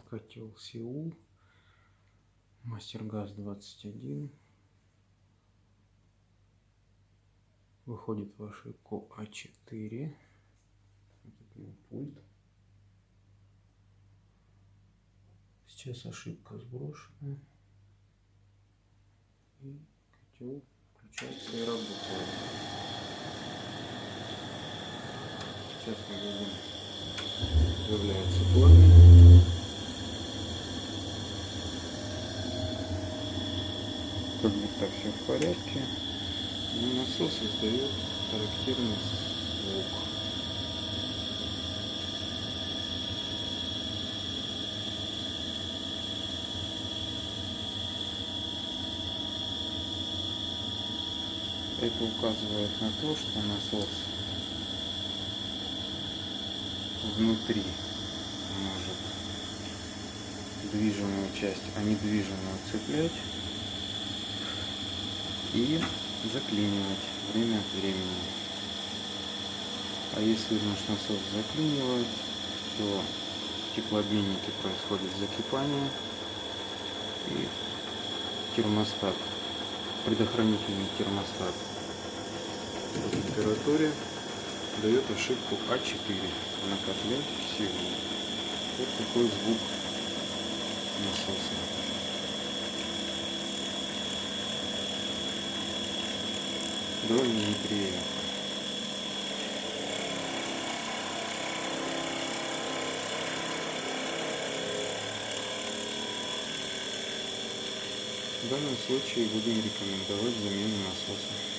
Котел Сеул. Мастергаз 21. Выходит в ошибку А4. Вот от него пульт. Сейчас ошибка сброшена. И котел включается и работает. Сейчас мы видим, появляется пламя. Как будто все в порядке. Но насос издает характерный звук. Это указывает на то, что насос внутри может движимую часть, а не движимую цеплять и заклинивать время от времени. А если наш насос заклинивает, то в теплообменнике происходит закипание и термостат, предохранительный термостат по температуре дает ошибку А4 на котле Сеул. Вот такой звук насоса. Довольно неприятно. В данном случае будем рекомендовать замену насоса.